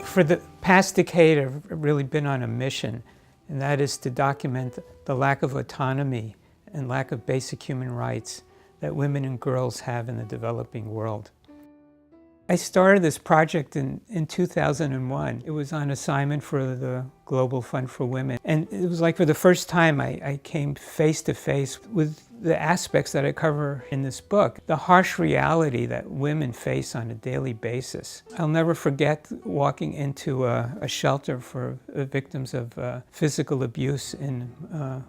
For the past decade, I've really been on a mission, and that is to document the lack of autonomy and lack of basic human rights that women and girls have in the developing world. I started this project in 2001. It was on assignment for the Global Fund for Women. And it was like for the first time I came face to face with the aspects that I cover in this book, the harsh reality that women face on a daily basis. I'll never forget walking into a shelter for victims of physical abuse in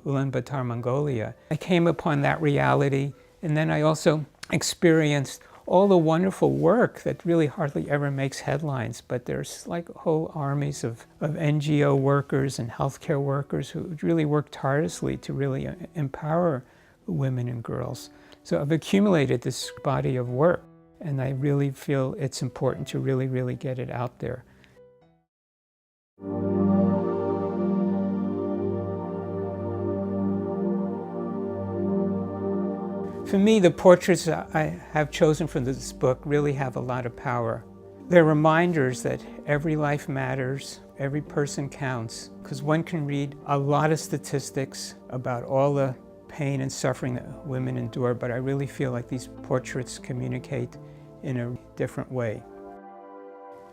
Ulaanbaatar, Mongolia. I came upon that reality, and then I also experienced all the wonderful work that really hardly ever makes headlines, but there's like whole armies of NGO workers and healthcare workers who really work tirelessly to really empower women and girls. So I've accumulated this body of work, and I really feel it's important to really get it out there. For me, the portraits I have chosen for this book really have a lot of power. They're reminders that every life matters, every person counts, because one can read a lot of statistics about all the pain and suffering that women endure, but I really feel like these portraits communicate in a different way.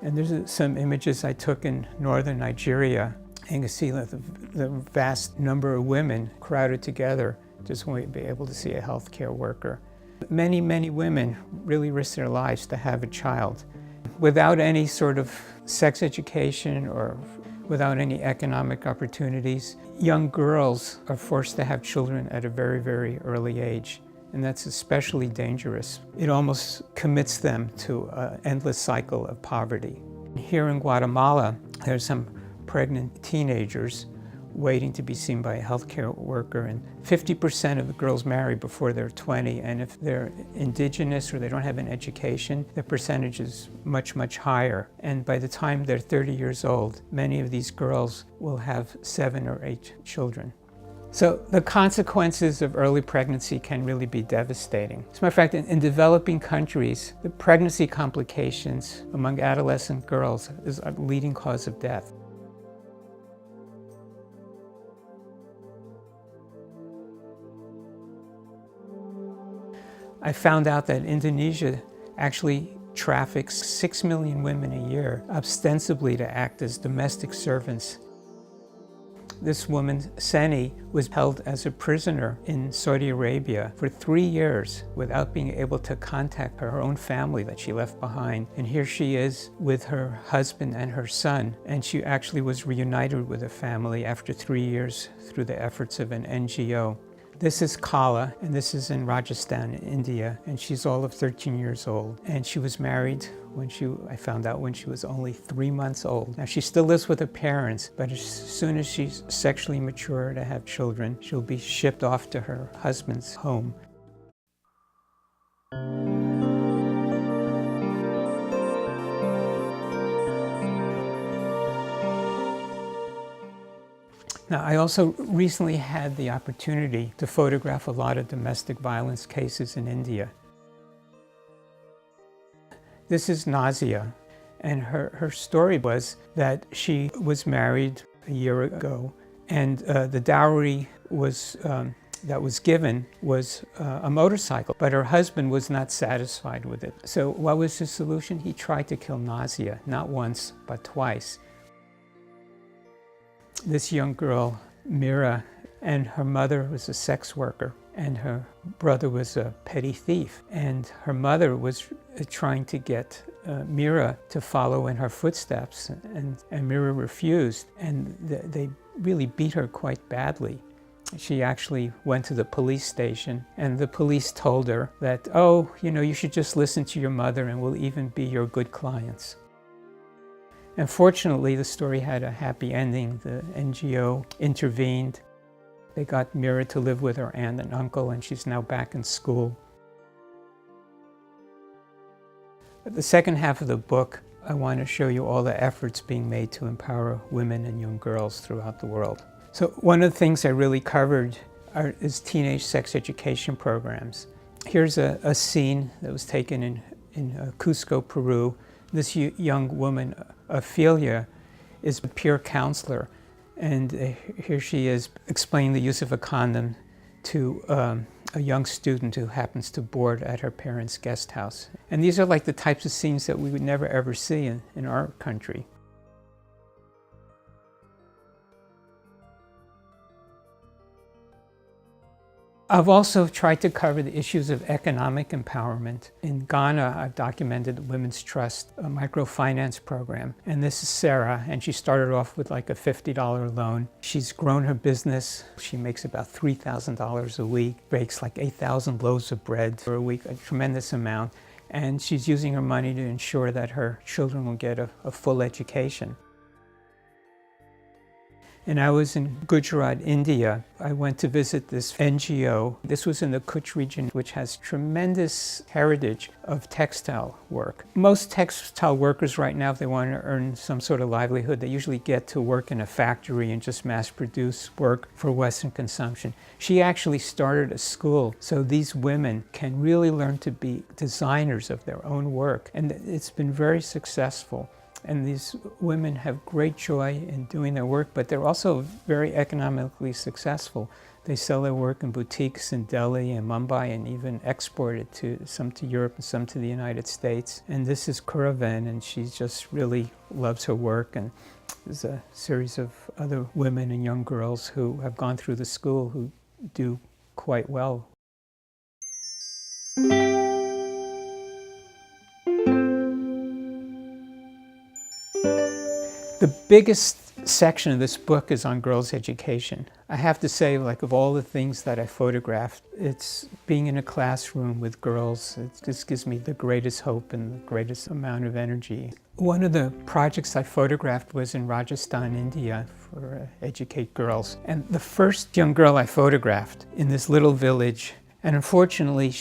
And there's some images I took in northern Nigeria, and you can see the vast number of women crowded together just want to be able to see a healthcare worker. Many women really risk their lives to have a child. Without any sort of sex education or without any economic opportunities, young girls are forced to have children at a very early age, and that's especially dangerous. It almost commits them to an endless cycle of poverty. Here in Guatemala, there's some pregnant teenagers waiting to be seen by a healthcare worker, and 50% of the girls marry before they're 20, and if they're indigenous or they don't have an education, the percentage is much higher. And by the time they're 30 years old, many of these girls will have 7 or 8 children. So the consequences of early pregnancy can really be devastating. As a matter of fact, in developing countries, the pregnancy complications among adolescent girls is a leading cause of death. I found out that Indonesia actually traffics 6 million women a year, ostensibly to act as domestic servants. This woman, Seni, was held as a prisoner in Saudi Arabia for 3 years without being able to contact her own family that she left behind. And here she is with her husband and her son, and she actually was reunited with her family after 3 years through the efforts of an NGO. This is Kala, and this is in Rajasthan, India, and she's all of 13 years old. And she was married I found out when she was only 3 months old. Now she still lives with her parents, but as soon as she's sexually mature to have children, she'll be shipped off to her husband's home. Now, I also recently had the opportunity to photograph a lot of domestic violence cases in India. This is Nazia, and her story was that she was married a year ago, and the dowry that was given was a motorcycle, but her husband was not satisfied with it. So what was his solution? He tried to kill Nazia, not once, but twice. This young girl, Mira, and her mother was a sex worker, and her brother was a petty thief. And her mother was trying to get Mira to follow in her footsteps, and Mira refused, and they really beat her quite badly. She actually went to the police station, and the police told her that, oh, you should just listen to your mother and we'll even be your good clients. And fortunately, the story had a happy ending. The NGO intervened. They got Mira to live with her aunt and uncle, and she's now back in school. The second half of the book, I want to show you all the efforts being made to empower women and young girls throughout the world. So one of the things I really covered is teenage sex education programs. Here's a scene that was taken in Cusco, Peru. This young woman Ophelia is a peer counselor, and here she is explaining the use of a condom to a young student who happens to board at her parents' guest house. And these are like the types of scenes that we would never ever see in our country. I've also tried to cover the issues of economic empowerment. In Ghana, I've documented the Women's Trust, a microfinance program. And this is Sarah, and she started off with like a $50 loan. She's grown her business. She makes about $3,000 a week, bakes like 8,000 loaves of bread for a week, a tremendous amount. And she's using her money to ensure that her children will get a full education. And I was in Gujarat, India. I went to visit this NGO. This was in the Kutch region, which has tremendous heritage of textile work. Most textile workers right now, if they want to earn some sort of livelihood, they usually get to work in a factory and just mass produce work for Western consumption. She actually started a school so these women can really learn to be designers of their own work. And it's been very successful. And these women have great joy in doing their work, but they're also very economically successful. They sell their work in boutiques in Delhi and Mumbai and even export it some to Europe and some to the United States. And this is Kuraven, and she just really loves her work. And there's a series of other women and young girls who have gone through the school who do quite well. The biggest section of this book is on girls' education. I have to say, like, of all the things that I photographed, it's being in a classroom with girls. It just gives me the greatest hope and the greatest amount of energy. One of the projects I photographed was in Rajasthan, India, for Educate Girls. And the first young girl I photographed in this little village, and unfortunately,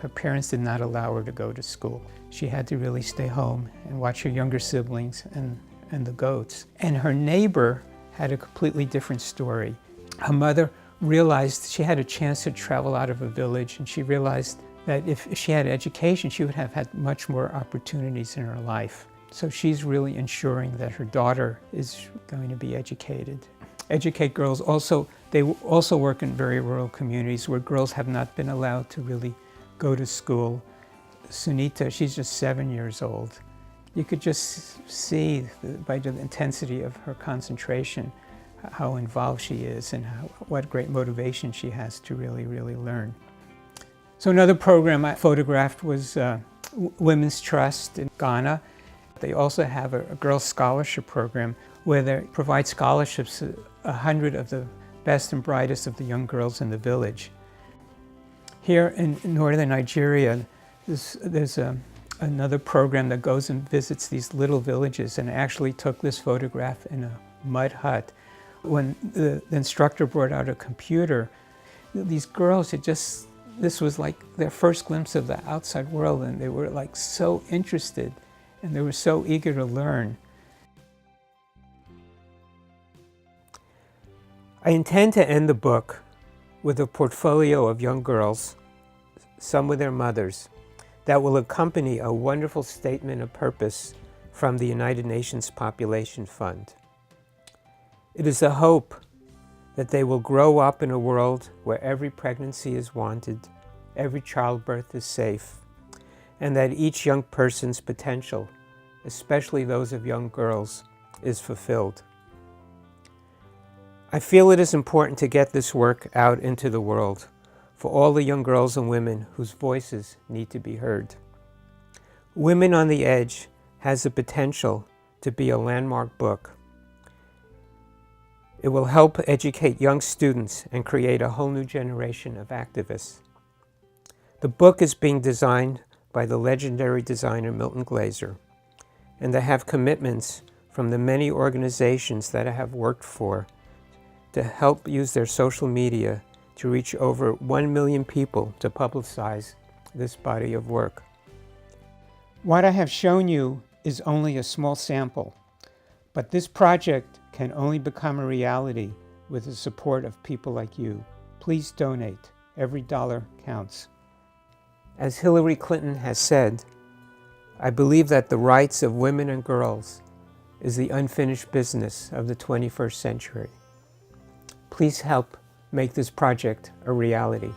her parents did not allow her to go to school. She had to really stay home and watch her younger siblings and the goats. And her neighbor had a completely different story. Her mother realized she had a chance to travel out of a village, and she realized that if she had education, she would have had much more opportunities in her life. So she's really ensuring that her daughter is going to be educated. Educate Girls they also work in very rural communities where girls have not been allowed to really go to school. Sunita, she's just 7 years old. You could just see by the intensity of her concentration how involved she is and what great motivation she has to really, really learn. So another program I photographed was Women's Trust in Ghana. They also have a girls' scholarship program where they provide scholarships to 100 of the best and brightest of the young girls in the village. Here in northern Nigeria, there's another program that goes and visits these little villages, and I actually took this photograph in a mud hut. When the instructor brought out a computer, these girls this was like their first glimpse of the outside world, and they were like so interested and they were so eager to learn. I intend to end the book with a portfolio of young girls, some with their mothers, that will accompany a wonderful statement of purpose from the United Nations Population Fund. It is a hope that they will grow up in a world where every pregnancy is wanted, every childbirth is safe, and that each young person's potential, especially those of young girls, is fulfilled. I feel it is important to get this work out into the world for all the young girls and women whose voices need to be heard. Women on the Edge has the potential to be a landmark book. It will help educate young students and create a whole new generation of activists. The book is being designed by the legendary designer Milton Glaser, and I have commitments from the many organizations that I have worked for to help use their social media to reach over 1 million people to publicize this body of work. What I have shown you is only a small sample, but this project can only become a reality with the support of people like you. Please donate. Every dollar counts. As Hillary Clinton has said, I believe that the rights of women and girls is the unfinished business of the 21st century. Please help make this project a reality.